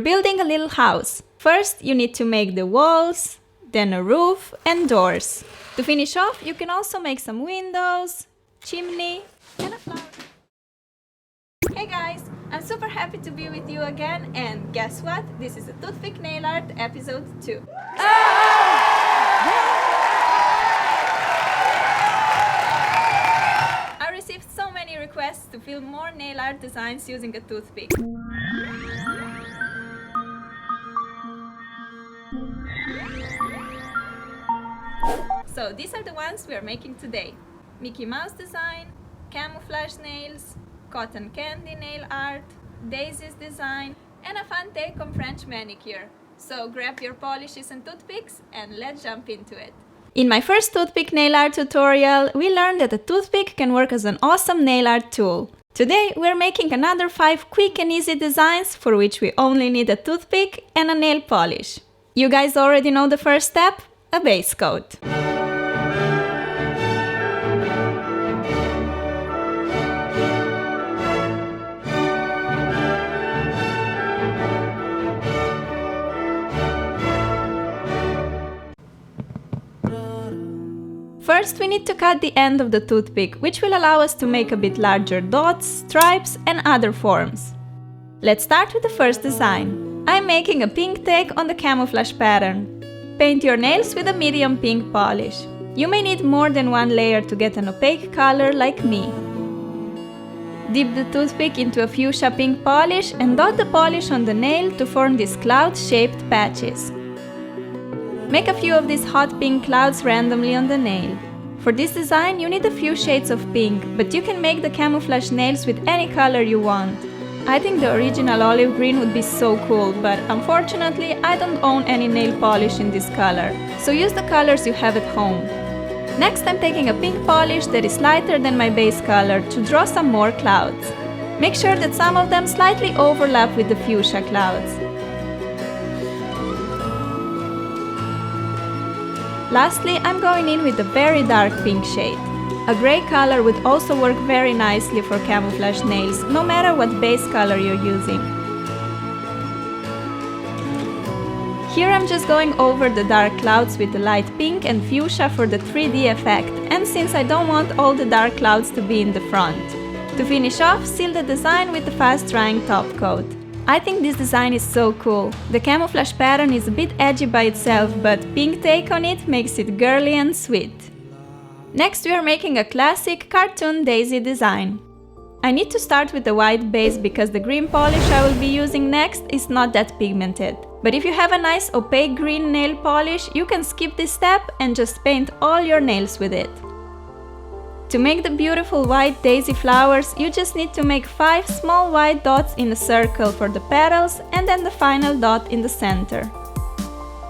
Building a little house. First, you need to make the walls, then a roof and doors. To finish off, you can also make some windows, chimney and a flower. Hey guys, I'm super happy to be with you again, and guess what? This is a toothpick nail art episode 2. I received so many requests to film more nail art designs using a toothpick. So these are the ones we are making today. Mickey Mouse design, camouflage nails, cotton candy nail art, daisies design, and a fun take on French manicure. So grab your polishes and toothpicks and let's jump into it. In my first toothpick nail art tutorial, we learned that a toothpick can work as an awesome nail art tool. Today we're making another 5 quick and easy designs for which we only need a toothpick and a nail polish. You guys already know the first step, a base coat. First, we need to cut the end of the toothpick, which will allow us to make a bit larger dots, stripes and other forms. Let's start with the first design. I'm making a pink take on the camouflage pattern. Paint your nails with a medium pink polish. You may need more than one layer to get an opaque color like me. Dip the toothpick into a fuchsia pink polish and dot the polish on the nail to form these cloud-shaped patches. Make a few of these hot pink clouds randomly on the nail. For this design you need a few shades of pink, but you can make the camouflage nails with any color you want. I think the original olive green would be so cool, but unfortunately I don't own any nail polish in this color, so use the colors you have at home. Next, I'm taking a pink polish that is lighter than my base color to draw some more clouds. Make sure that some of them slightly overlap with the fuchsia clouds. Lastly, I'm going in with a very dark pink shade. A grey color would also work very nicely for camouflage nails, no matter what base color you're using. Here I'm just going over the dark clouds with the light pink and fuchsia for the 3D effect, and since I don't want all the dark clouds to be in the front. To finish off, seal the design with the fast drying top coat. I think this design is so cool. The camouflage pattern is a bit edgy by itself, but pink take on it makes it girly and sweet. Next, we are making a classic cartoon daisy design. I need to start with the white base because the green polish I will be using next is not that pigmented. But if you have a nice opaque green nail polish, you can skip this step and just paint all your nails with it. To make the beautiful white daisy flowers, you just need to make 5 small white dots in a circle for the petals and then the final dot in the center.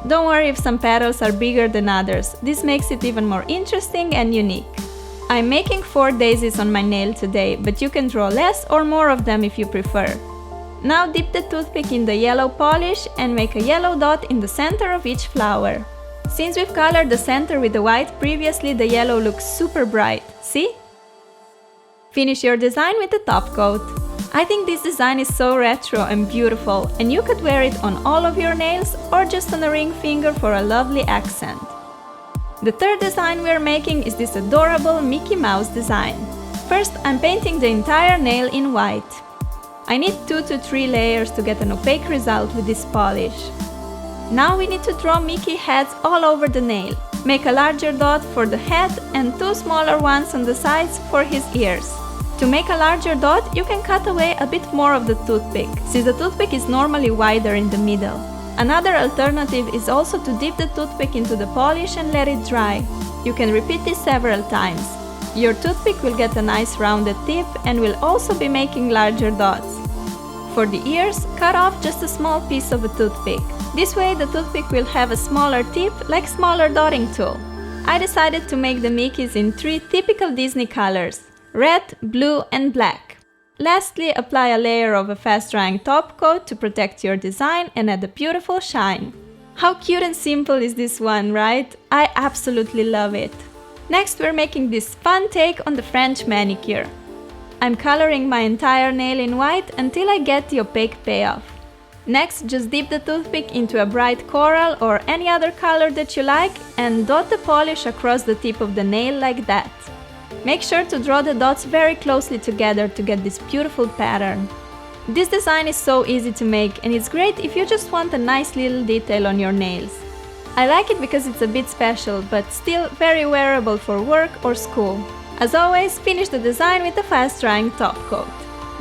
Don't worry if some petals are bigger than others, this makes it even more interesting and unique. I'm making 4 daisies on my nail today, but you can draw less or more of them if you prefer. Now dip the toothpick in the yellow polish and make a yellow dot in the center of each flower. Since we've colored the center with the white previously, the yellow looks super bright, see? Finish your design with the top coat. I think this design is so retro and beautiful, and you could wear it on all of your nails or just on a ring finger for a lovely accent. The third design we are making is this adorable Mickey Mouse design. First, I'm painting the entire nail in white. I need 2 to 3 layers to get an opaque result with this polish. Now we need to draw Mickey heads all over the nail. Make a larger dot for the head and 2 smaller ones on the sides for his ears. To make a larger dot, you can cut away a bit more of the toothpick, since the toothpick is normally wider in the middle. Another alternative is also to dip the toothpick into the polish and let it dry. You can repeat this several times. Your toothpick will get a nice rounded tip and will also be making larger dots. For the ears, cut off just a small piece of a toothpick. This way the toothpick will have a smaller tip, like smaller dotting tool. I decided to make the Mickeys in 3 typical Disney colors: red, blue and black. Lastly, apply a layer of a fast drying top coat to protect your design and add a beautiful shine. How cute and simple is this one, right? I absolutely love it. Next, we're making this fun take on the French manicure. I'm coloring my entire nail in white until I get the opaque payoff. Next, just dip the toothpick into a bright coral or any other color that you like and dot the polish across the tip of the nail like that. Make sure to draw the dots very closely together to get this beautiful pattern. This design is so easy to make and it's great if you just want a nice little detail on your nails. I like it because it's a bit special, but still very wearable for work or school. As always, finish the design with a fast-drying top coat.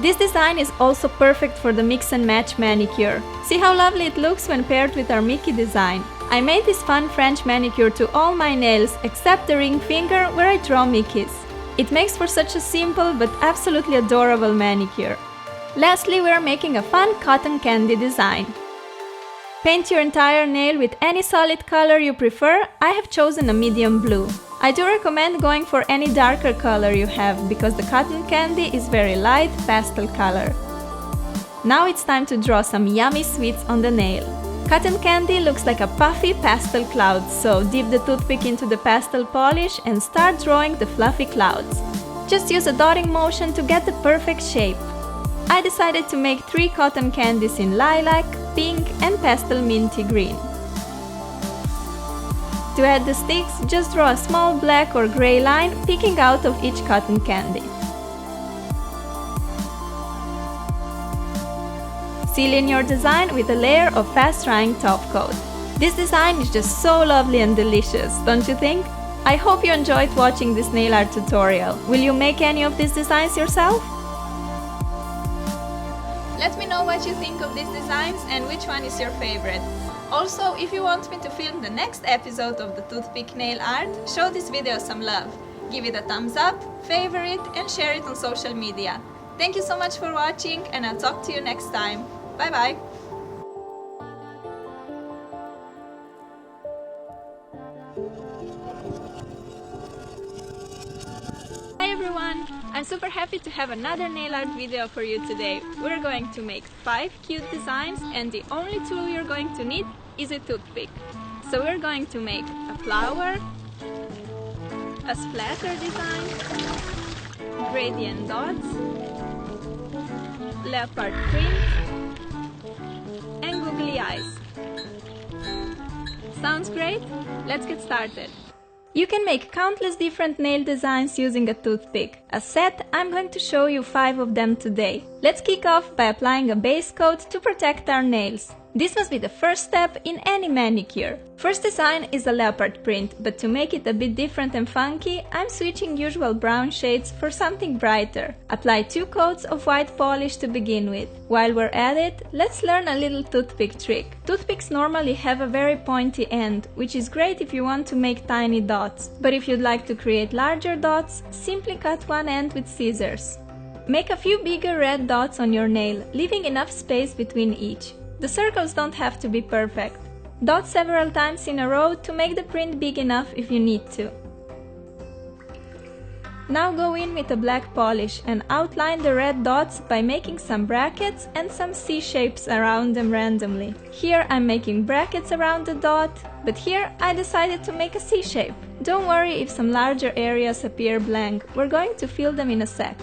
This design is also perfect for the mix and match manicure. See how lovely it looks when paired with our Mickey design. I made this fun French manicure to all my nails except the ring finger where I draw Mickeys. It makes for such a simple but absolutely adorable manicure. Lastly, we are making a fun cotton candy design. Paint your entire nail with any solid color you prefer. I have chosen a medium blue. I do recommend going for any darker color you have because the cotton candy is very light pastel color. Now it's time to draw some yummy sweets on the nail. Cotton candy looks like a puffy pastel cloud, so dip the toothpick into the pastel polish and start drawing the fluffy clouds. Just use a dotting motion to get the perfect shape. I decided to make 3 cotton candies in lilac, pink and pastel minty green. To add the sticks, just draw a small black or grey line peeking out of each cotton candy. Seal in your design with a layer of fast-drying top coat. This design is just so lovely and delicious, don't you think? I hope you enjoyed watching this nail art tutorial. Will you make any of these designs yourself? Let me know what you think of these designs and which one is your favorite. Also, if you want me to film the next episode of the toothpick nail art, show this video some love. Give it a thumbs up, favorite and share it on social media. Thank you so much for watching and I'll talk to you next time. Bye bye! Hi everyone! I'm super happy to have another nail art video for you today. We're going to make 5 cute designs and the only tool you're going to need is a toothpick. So we're going to make a flower, a splatter design, gradient dots, leopard print, and googly eyes. Sounds great? Let's get started! You can make countless different nail designs using a toothpick. As said, I'm going to show you 5 of them today. Let's kick off by applying a base coat to protect our nails. This must be the first step in any manicure. First design is a leopard print, but to make it a bit different and funky, I'm switching usual brown shades for something brighter. Apply 2 coats of white polish to begin with. While we're at it, let's learn a little toothpick trick. Toothpicks normally have a very pointy end, which is great if you want to make tiny dots. But if you'd like to create larger dots, simply cut one end with scissors. Make a few bigger red dots on your nail, leaving enough space between each. The circles don't have to be perfect. Dot several times in a row to make the print big enough if you need to. Now go in with a black polish and outline the red dots by making some brackets and some C-shapes around them randomly. Here I'm making brackets around the dot, but here I decided to make a C-shape. Don't worry if some larger areas appear blank, we're going to fill them in a sec.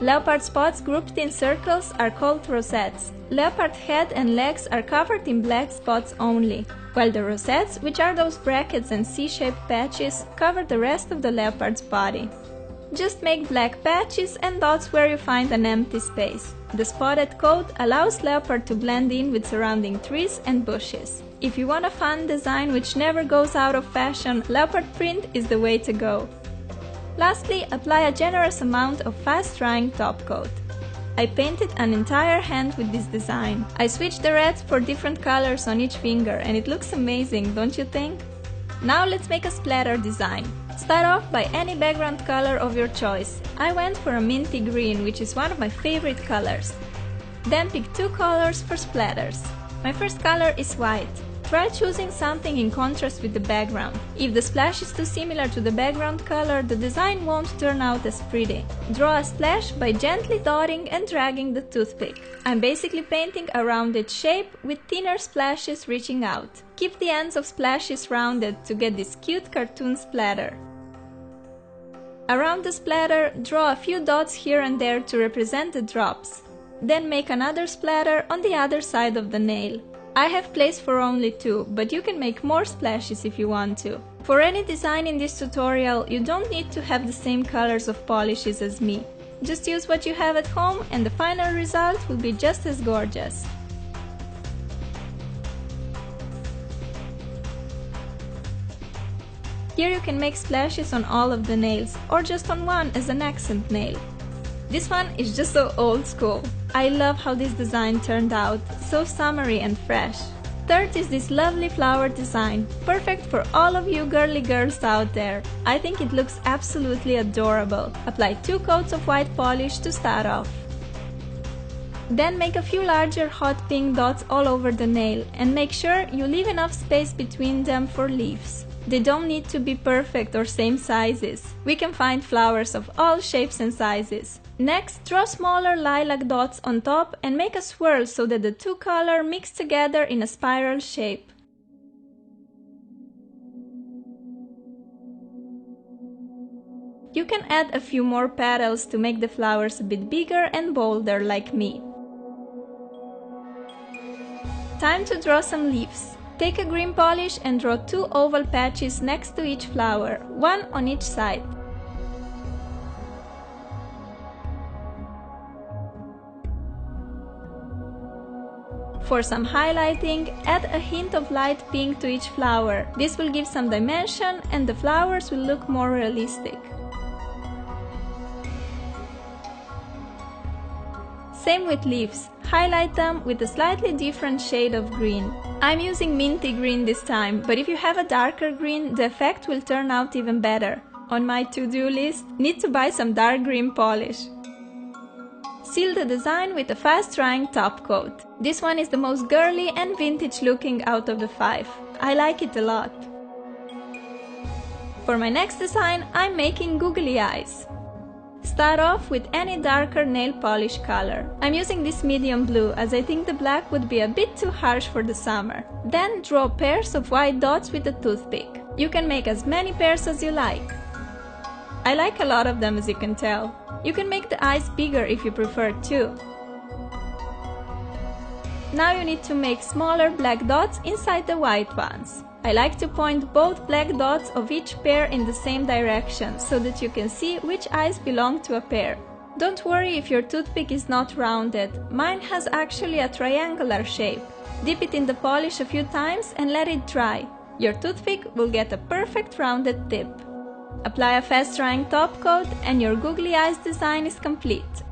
Leopard spots grouped in circles are called rosettes. Leopard head and legs are covered in black spots only, while the rosettes, which are those brackets and C-shaped patches, cover the rest of the leopard's body. Just make black patches and dots where you find an empty space. The spotted coat allows leopard to blend in with surrounding trees and bushes. If you want a fun design which never goes out of fashion, leopard print is the way to go. Lastly, apply a generous amount of fast-drying top coat. I painted an entire hand with this design. I switched the reds for different colors on each finger and it looks amazing, don't you think? Now let's make a splatter design. Start off by any background color of your choice. I went for a minty green, which is one of my favorite colors. Then pick 2 colors for splatters. My first color is white. Try choosing something in contrast with the background. If the splash is too similar to the background color, the design won't turn out as pretty. Draw a splash by gently dotting and dragging the toothpick. I'm basically painting a rounded shape with thinner splashes reaching out. Keep the ends of splashes rounded to get this cute cartoon splatter. Around the splatter, draw a few dots here and there to represent the drops. then make another splatter on the other side of the nail. I have place for only 2, but you can make more splashes if you want to. For any design in this tutorial, you don't need to have the same colors of polishes as me. Just use what you have at home and the final result will be just as gorgeous. Here you can make splashes on all of the nails, or just on one as an accent nail. This one is just so old school. I love how this design turned out, so summery and fresh. Third is this lovely flower design, perfect for all of you girly girls out there. I think it looks absolutely adorable. Apply 2 coats of white polish to start off. Then make a few larger hot pink dots all over the nail and make sure you leave enough space between them for leaves. They don't need to be perfect or same sizes. We can find flowers of all shapes and sizes. Next, draw smaller lilac dots on top and make a swirl so that the 2 colors mix together in a spiral shape. You can add a few more petals to make the flowers a bit bigger and bolder like me. Time to draw some leaves. Take a green polish and draw 2 oval patches next to each flower, one on each side. For some highlighting, add a hint of light pink to each flower. This will give some dimension and the flowers will look more realistic. Same with leaves. Highlight them with a slightly different shade of green. I'm using minty green this time, but if you have a darker green, the effect will turn out even better. On my to-do list, need to buy some dark green polish. Seal the design with a fast-drying top coat. This one is the most girly and vintage looking out of the 5. I like it a lot. For my next design, I'm making googly eyes. Start off with any darker nail polish color. I'm using this medium blue as I think the black would be a bit too harsh for the summer. Then draw pairs of white dots with a toothpick. You can make as many pairs as you like. I like a lot of them, as you can tell. You can make the eyes bigger if you prefer too. Now you need to make smaller black dots inside the white ones. I like to point both black dots of each pair in the same direction so that you can see which eyes belong to a pair. Don't worry if your toothpick is not rounded. Mine has actually a triangular shape. Dip it in the polish a few times and let it dry. Your toothpick will get a perfect rounded tip. Apply a fast-drying top coat and your googly eyes design is complete.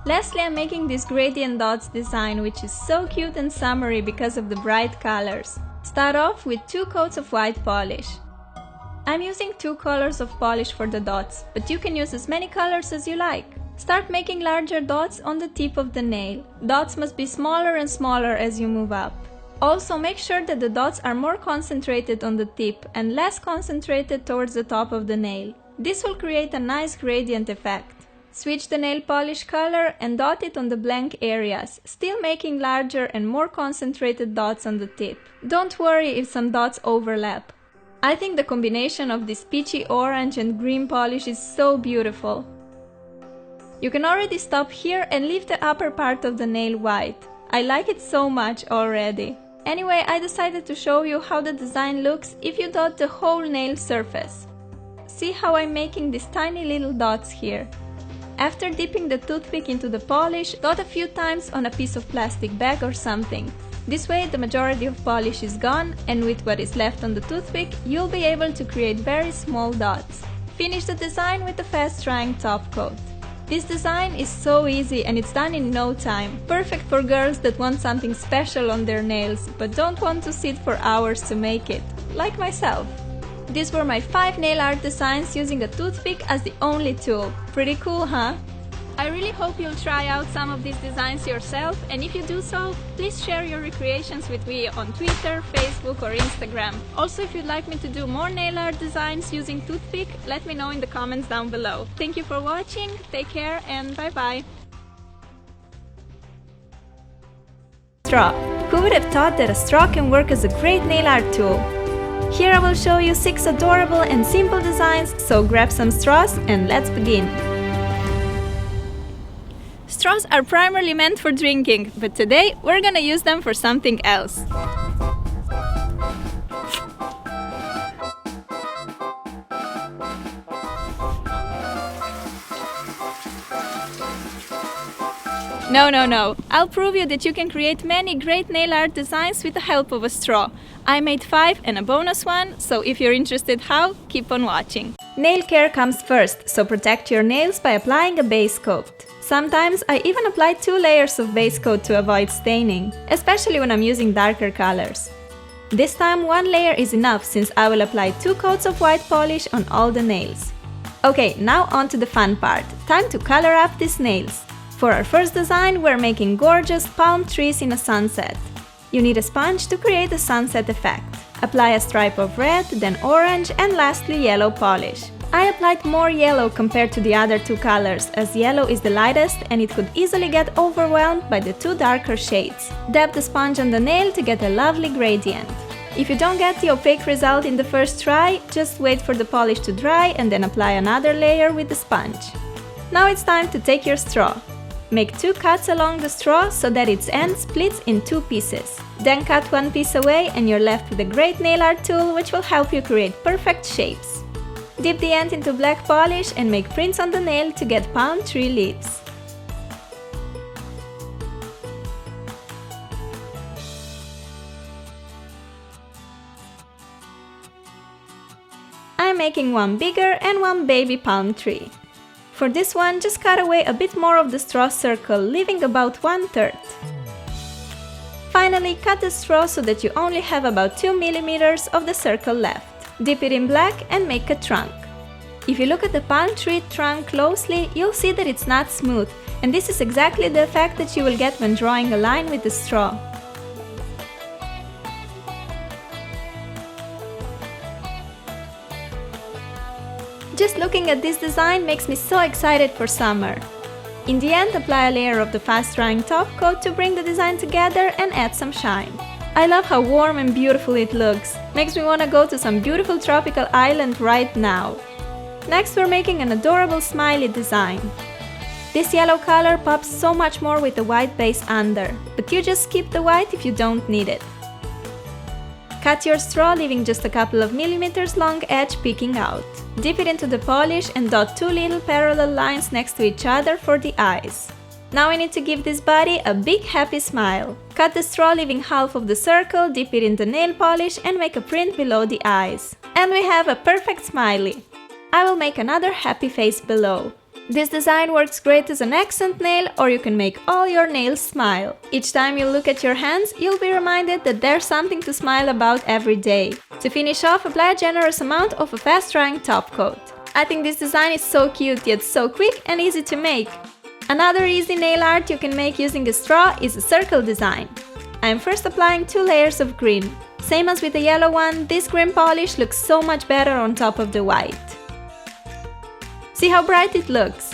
Lastly, I'm making this gradient dots design, which is so cute and summery because of the bright colors. Start off with 2 coats of white polish. I'm using 2 colors of polish for the dots, but you can use as many colors as you like. Start making larger dots on the tip of the nail. Dots must be smaller and smaller as you move up. Also, make sure that the dots are more concentrated on the tip and less concentrated towards the top of the nail. This will create a nice gradient effect. Switch the nail polish color and dot it on the blank areas, still making larger and more concentrated dots on the tip. Don't worry if some dots overlap. I think the combination of this peachy orange and green polish is so beautiful. You can already stop here and leave the upper part of the nail white. I like it so much already. Anyway, I decided to show you how the design looks if you dot the whole nail surface. See how I'm making these tiny little dots here. After dipping the toothpick into the polish, dot a few times on a piece of plastic bag or something. This way the majority of polish is gone, and with what is left on the toothpick, you'll be able to create very small dots. Finish the design with a fast-drying top coat. This design is so easy and it's done in no time. Perfect for girls that want something special on their nails, but don't want to sit for hours to make it, like myself. These were my 5 nail art designs using a toothpick as the only tool. Pretty cool, huh? I really hope you'll try out some of these designs yourself, and if you do so, please share your recreations with me on Twitter, Facebook or Instagram. Also, if you'd like me to do more nail art designs using toothpick, let me know in the comments down below. Thank you for watching, take care and bye bye! Straw. Who would have thought that a straw can work as a great nail art tool? Here I will show you 6 adorable and simple designs, so grab some straws and let's begin! Straws are primarily meant for drinking, but today we're gonna use them for something else. No. I'll prove you that you can create many great nail art designs with the help of a straw. I made 5 and a bonus one, so if you're interested how, keep on watching. Nail care comes first, so protect your nails by applying a base coat. Sometimes I even apply 2 layers of base coat to avoid staining, especially when I'm using darker colors. This time 1 layer is enough since I will apply 2 coats of white polish on all the nails. Okay, now on to the fun part. Time to color up these nails. For our first design, we're making gorgeous palm trees in a sunset. You need a sponge to create the sunset effect. Apply a stripe of red, then orange, and lastly yellow polish. I applied more yellow compared to the other 2 colors, as yellow is the lightest and it could easily get overwhelmed by the 2 darker shades. Dab the sponge on the nail to get a lovely gradient. If you don't get the opaque result in the first try, just wait for the polish to dry and then apply another layer with the sponge. Now it's time to take your straw. Make 2 cuts along the straw so that its end splits in 2 pieces. Then cut 1 piece away and you're left with a great nail art tool which will help you create perfect shapes. Dip the end into black polish and make prints on the nail to get palm tree leaves. I'm making 1 bigger and 1 baby palm tree. For this one, just cut away a bit more of the straw circle, leaving about 1/3. Finally, cut the straw so that you only have about 2 mm of the circle left. Dip it in black and make a trunk. If you look at the palm tree trunk closely, you'll see that it's not smooth, and this is exactly the effect that you will get when drawing a line with the straw. Just looking at this design makes me so excited for summer. In the end, apply a layer of the fast-drying top coat to bring the design together and add some shine. I love how warm and beautiful it looks. Makes me want to go to some beautiful tropical island right now. Next, we're making an adorable smiley design. This yellow color pops so much more with the white base under, but you just skip the white if you don't need it. Cut your straw, leaving just a couple of millimeters long edge peeking out. Dip it into the polish and dot 2 little parallel lines next to each other for the eyes. Now I need to give this body a big happy smile. Cut the straw, leaving half of the circle, dip it in the nail polish and make a print below the eyes. And we have a perfect smiley. I will make another happy face below. This design works great as an accent nail, or you can make all your nails smile. Each time you look at your hands, you'll be reminded that there's something to smile about every day. To finish off, apply a generous amount of a fast-drying top coat. I think this design is so cute, yet so quick and easy to make. Another easy nail art you can make using a straw is a circle design. I am first applying 2 layers of green. Same as with the yellow one, this green polish looks so much better on top of the white. See how bright it looks?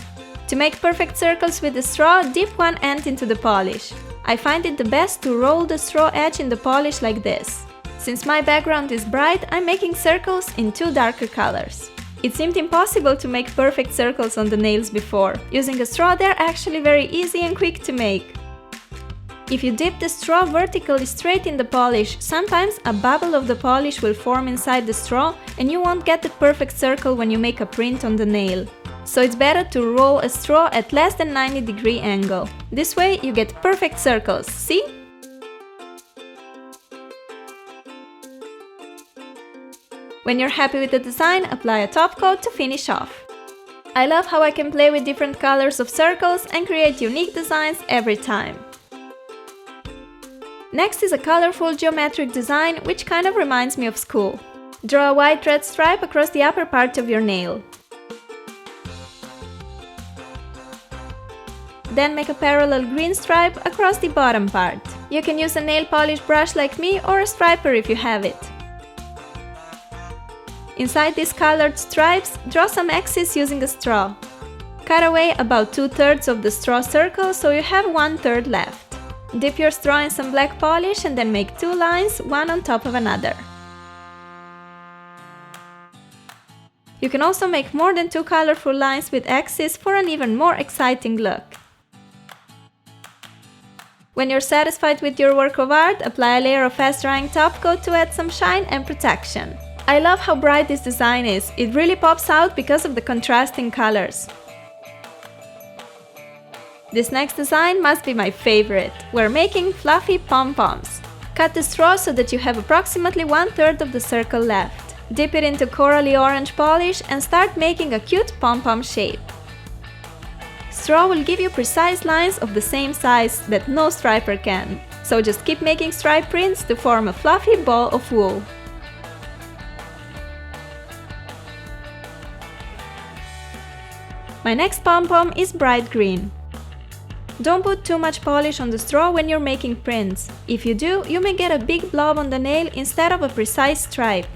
To make perfect circles with the straw, dip one end into the polish. I find it the best to roll the straw edge in the polish like this. Since my background is bright, I'm making circles in 2 darker colors. It seemed impossible to make perfect circles on the nails before. Using a straw, they're actually very easy and quick to make. If you dip the straw vertically straight in the polish, sometimes a bubble of the polish will form inside the straw and you won't get the perfect circle when you make a print on the nail. So it's better to roll a straw at less than 90-degree angle. This way you get perfect circles, see? When you're happy with the design, apply a top coat to finish off. I love how I can play with different colors of circles and create unique designs every time. Next is a colorful geometric design which kind of reminds me of school. Draw a white red stripe across the upper part of your nail. Then make a parallel green stripe across the bottom part. You can use a nail polish brush like me or a striper if you have it. Inside these colored stripes, draw some X's using a straw. Cut away about 2/3 of the straw circle so you have 1/3 left. Dip your straw in some black polish and then make 2 lines, one on top of another. You can also make more than 2 colorful lines with X's for an even more exciting look. When you're satisfied with your work of art, apply a layer of fast-drying top coat to add some shine and protection. I love how bright this design is, it really pops out because of the contrasting colors. This next design must be my favorite. We're making fluffy pom-poms. Cut the straw so that you have approximately 1/3 of the circle left. Dip it into corally orange polish and start making a cute pom-pom shape. Straw will give you precise lines of the same size that no striper can, so just keep making stripe prints to form a fluffy ball of wool. My next pom-pom is bright green. Don't put too much polish on the straw when you're making prints. If you do, you may get a big blob on the nail instead of a precise stripe.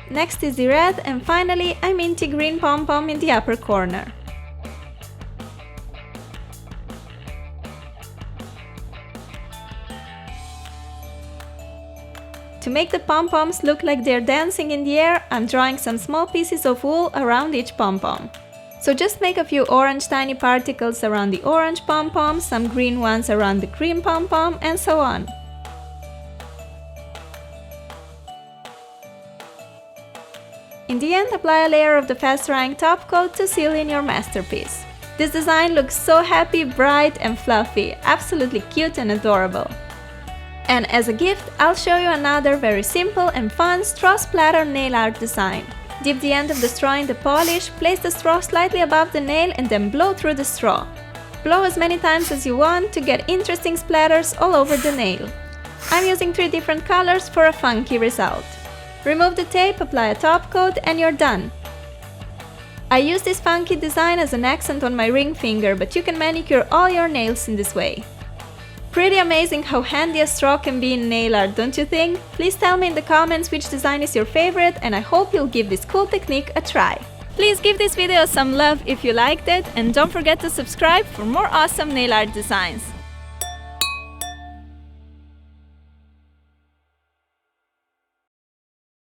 Next is the red, and finally a minty green pom-pom in the upper corner. To make the pom-poms look like they're dancing in the air, I'm drawing some small pieces of wool around each pom-pom. So just make a few orange tiny particles around the orange pom-pom, some green ones around the green pom-pom, and so on. In the end, apply a layer of the fast-drying top coat to seal in your masterpiece. This design looks so happy, bright and fluffy, absolutely cute and adorable. And as a gift, I'll show you another very simple and fun straw splatter nail art design. Dip the end of the straw in the polish, place the straw slightly above the nail and then blow through the straw. Blow as many times as you want to get interesting splatters all over the nail. I'm using 3 different colors for a funky result. Remove the tape, apply a top coat, and you're done. I use this funky design as an accent on my ring finger, but you can manicure all your nails in this way. Pretty amazing how handy a straw can be in nail art, don't you think? Please tell me in the comments which design is your favorite, and I hope you'll give this cool technique a try. Please give this video some love if you liked it, and don't forget to subscribe for more awesome nail art designs.